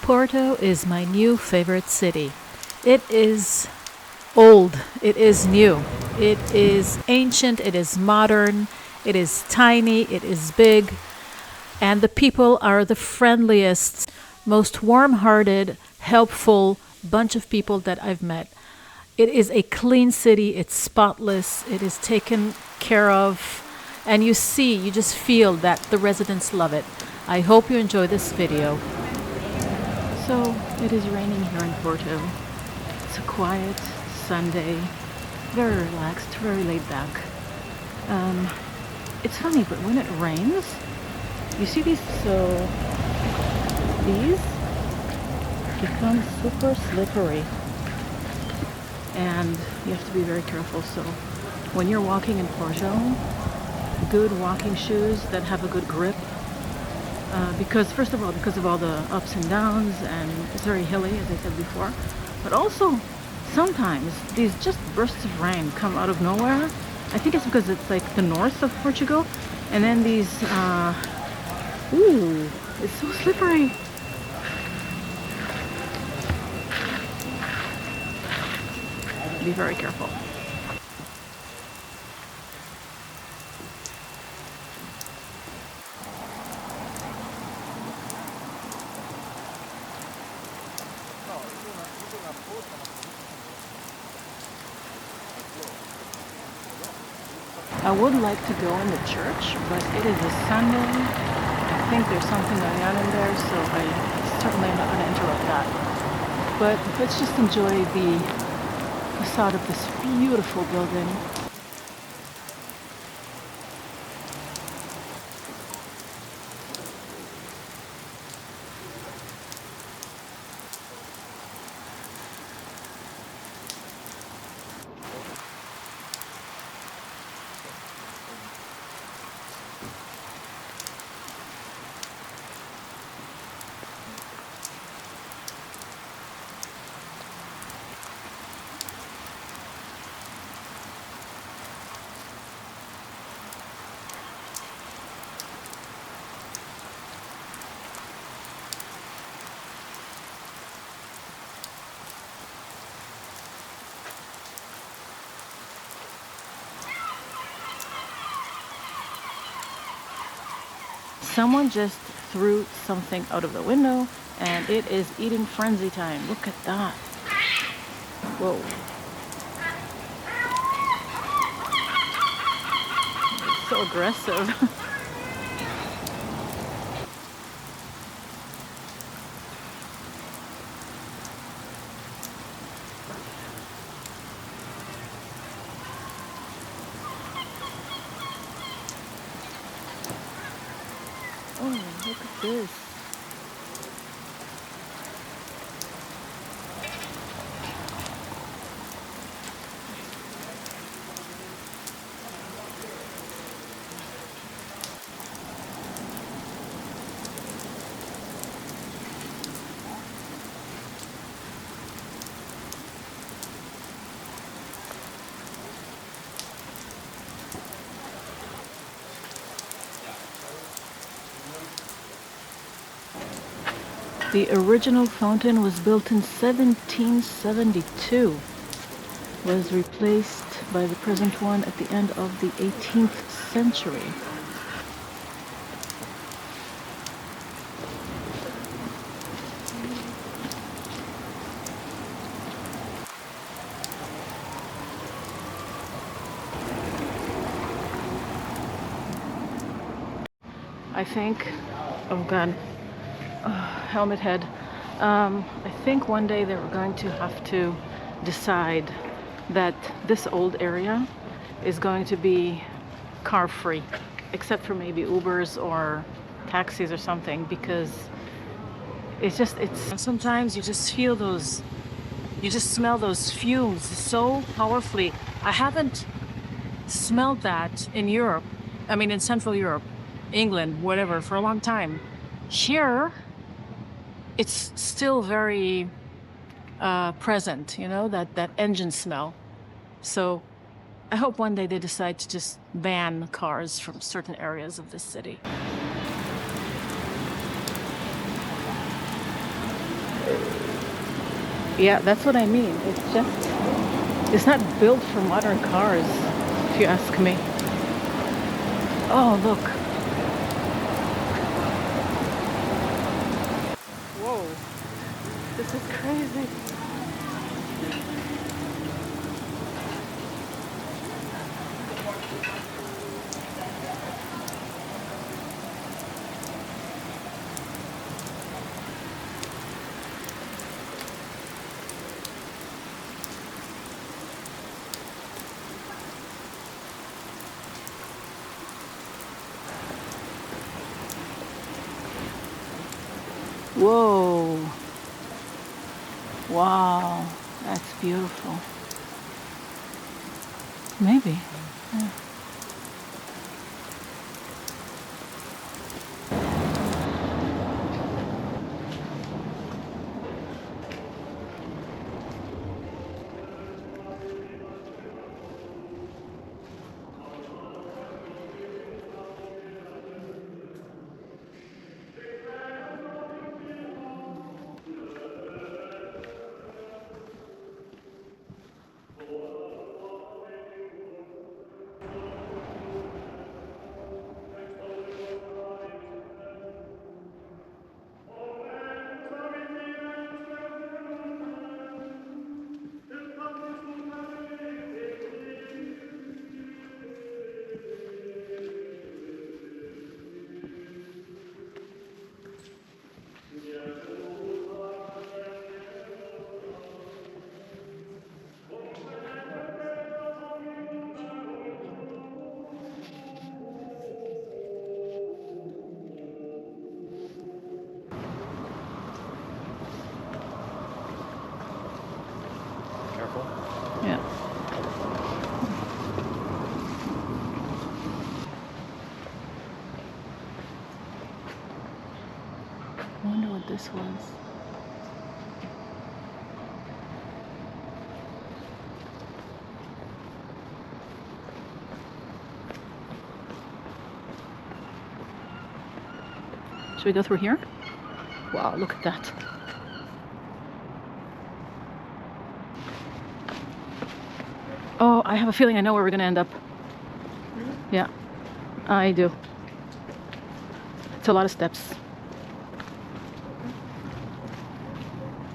Porto is my new favorite city. It is old, it is new, it is ancient, it is modern, it is tiny, it is big, and the people are the friendliest, most warm-hearted, helpful bunch of people that I've met. It is a clean city, it's spotless, it is taken care of, and you just feel that the residents love it. I hope you enjoy this video. So, it is raining here in Porto. It's a quiet Sunday, very relaxed, very laid back. It's funny, but when it rains, you see these become super slippery. And you have to be very careful. So when you're walking in Porto, good walking shoes that have a good grip. Because first of all, because of all the ups and downs, and it's very hilly, as I said before. But also, sometimes these just bursts of rain come out of nowhere. I think it's because it's like the north of Portugal, and then these, ooh, it's so slippery. Be very careful. I would like to go in the church, but it is a Sunday. I think there's something going on in there, so I certainly am not going to interrupt that. But let's just enjoy the facade of this beautiful building. Someone just threw something out of the window, and it is eating frenzy time. Look at that. Whoa. It's so aggressive. Oh, look at this. The original fountain was built in 1772. Was replaced by the present one at the end of the 18th century. I think, oh God, helmet head. I think one day they were going to have to decide that this old area is going to be car free, except for maybe Ubers or taxis or something, because it's sometimes you just feel those, you just smell those fumes so powerfully. I haven't smelled that in Europe, I mean in Central Europe, England, whatever, for a long time. Here, it's still very present, you know, that engine smell. So I hope one day they decide to just ban cars from certain areas of the city. Yeah, that's what I mean. It's just, it's not built for modern cars, if you ask me. Oh, look. Whoa, this is crazy. Whoa. Wow, that's beautiful. Maybe. Yeah. Careful. Yeah. I wonder what this was. Should we go through here? Wow, look at that. Oh, I have a feeling I know where we're gonna end up. Yeah, I do. It's a lot of steps.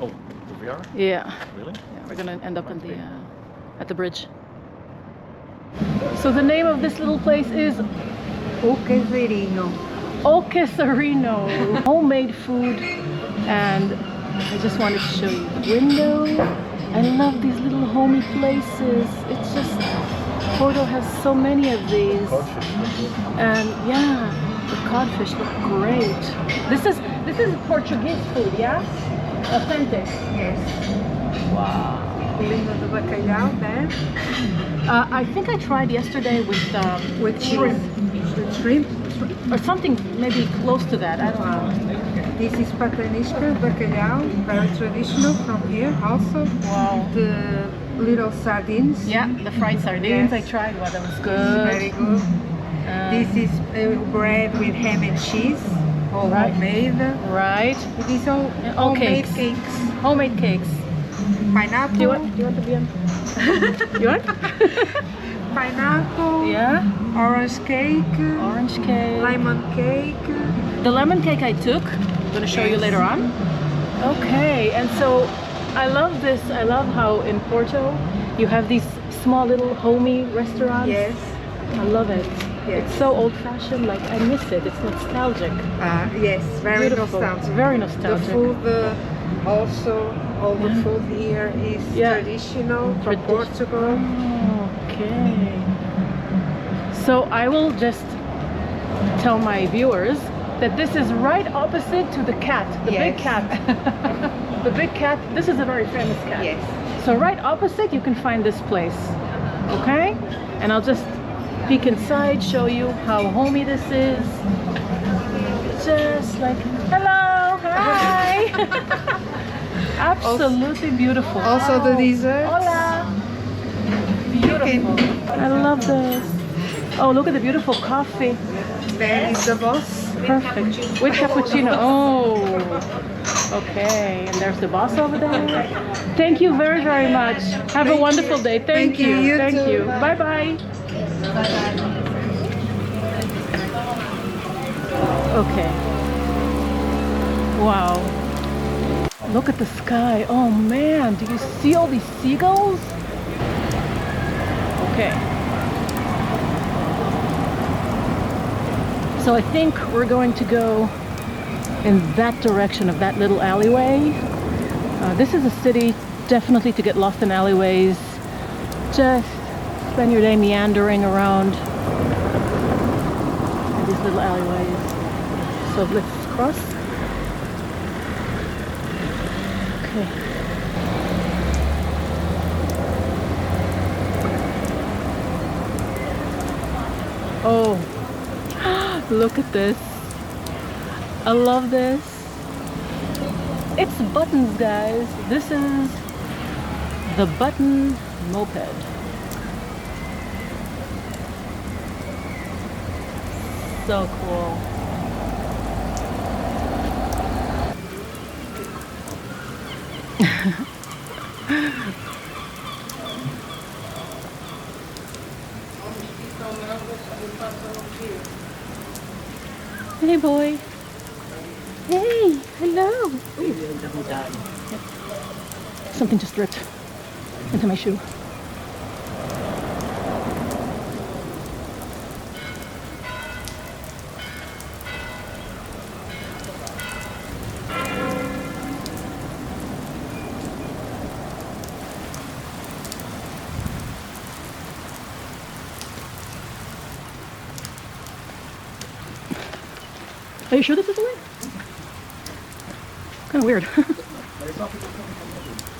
Oh, here we are? Yeah. Really? Yeah, we're gonna end up in the at the bridge. So the name of this little place is O Quesarino. O Quesarino. Homemade food, and I just wanted to show you the window. I love these little homey places. It's just, Porto has so many of these. And yeah, the codfish look great. This is Portuguese food, yeah? Authentic. Yes. Wow. Língua do bacalhau, né? I think I tried yesterday with Shrimp. With shrimp. or something maybe close to that. I don't know. This is patanisca, bacalhau, very traditional from here also. Wow. The little sardines. Yeah, the fried sardines I Yes. tried. Wow, that was good. Very good. This is bread with ham and cheese, all Right. homemade. Right. These are all homemade cakes. cakes. Homemade cakes. Pineapple. Do you want to be on? You want? Pineapple. Yeah. Orange cake. Orange cake. Lemon cake. The lemon cake I took. I'm gonna show you later on. Okay, and so I love this. I love how in Porto you have these small little homey restaurants. Yes. I love it. Yes. It's so old-fashioned. Like I miss it. It's nostalgic. Yes, very Beautiful. nostalgic. Very The nostalgic. food, also, all the Yeah. food here is Yeah. traditional from Portugal. Okay. So I will just tell my viewers that this is right opposite to the cat, the big Yes. cat. The big cat. This is a very famous cat. Yes. So right opposite you can find this place. Okay? And I'll just peek inside, show you how homey this is. Just like, hello, hi. Absolutely beautiful. Also the desserts. Hola. Beautiful. I love this. Oh, look at the beautiful coffee. Ben is the boss. Perfect. With cappuccino. Oh, okay. And there's the boss over there. Thank you very, very much. Have a wonderful day. Thank you. You Thank too. you. Bye bye. Okay. Wow. Look at the sky. Oh man, do you see all these seagulls? Okay. So I think we're going to go in that direction of that little alleyway. This is a city definitely to get lost in alleyways. Just spend your day meandering around these little alleyways. So let's cross. Okay. Oh, look at this. I love this. It's buttons, guys. This is the button moped. So cool. Hey, boy. Hey, hello. Something just dripped into my shoe. Are you sure this is the way? Kind of weird.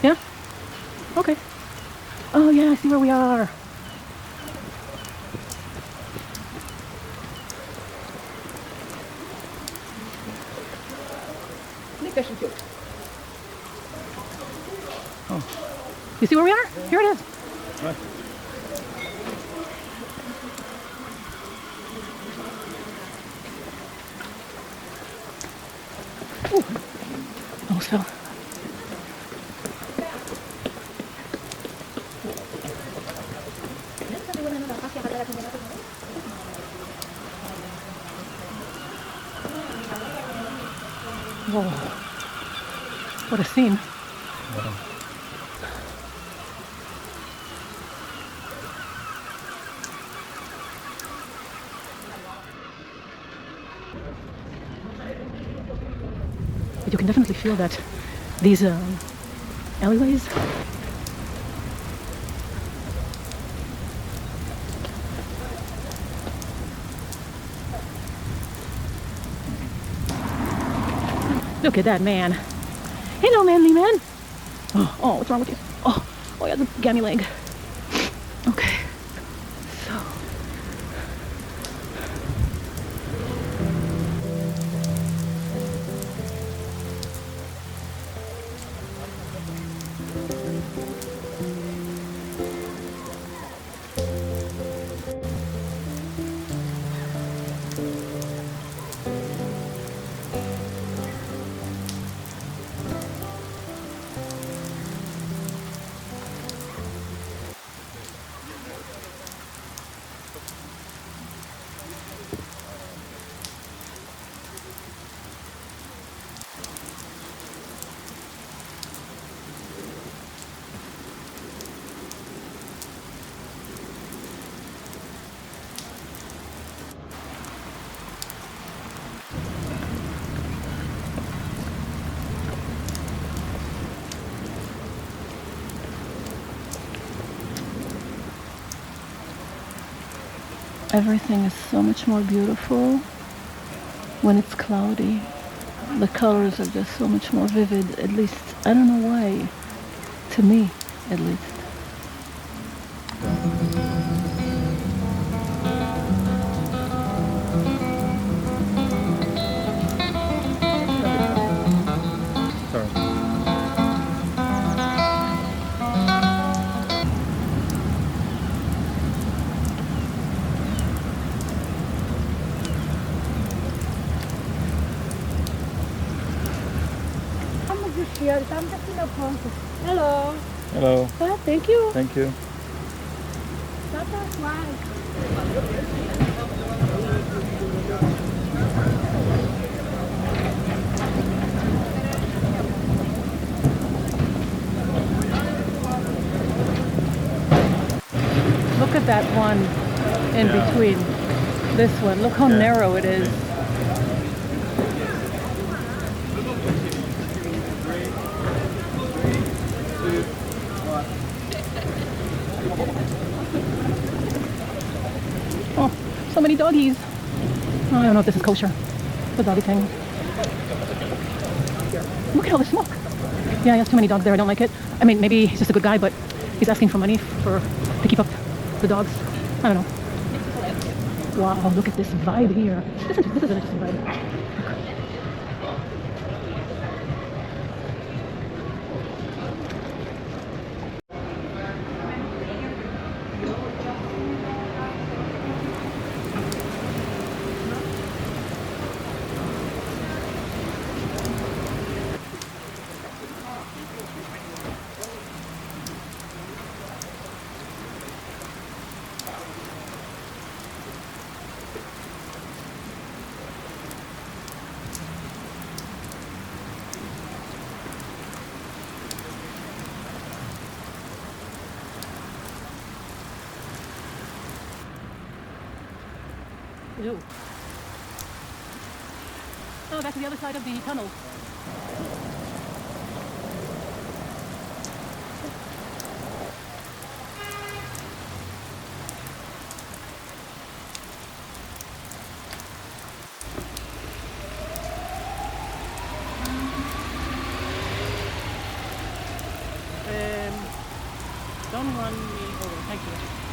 Yeah? Okay. Oh yeah, I see where we are. Oh. You see where we are? Here it is. Right. Ooh. Almost fell. Whoa. What a scene. But you can definitely feel that these alleyways look at that man. Hello, manly man. Oh, what's wrong with you? Oh, he has a gammy leg. Okay. So. Everything is so much more beautiful when it's cloudy. The colors are just so much more vivid, at least, I don't know why, to me, at least. Sorry. Hello. Hello. Thank you. Thank you. Look at that one in Yeah. between. This one. Look how Yeah. narrow it is. Oh, so many doggies. Oh, I don't know if this is kosher. The doggy thing. Look at all the smoke. Yeah, he has too many dogs there. I don't like it. I mean, maybe he's just a good guy, but he's asking for money to keep up the dogs. I don't know. Wow, look at this vibe here. This is an interesting vibe. Ew. Oh, that's the other side of the tunnel. Don't run me over, thank you.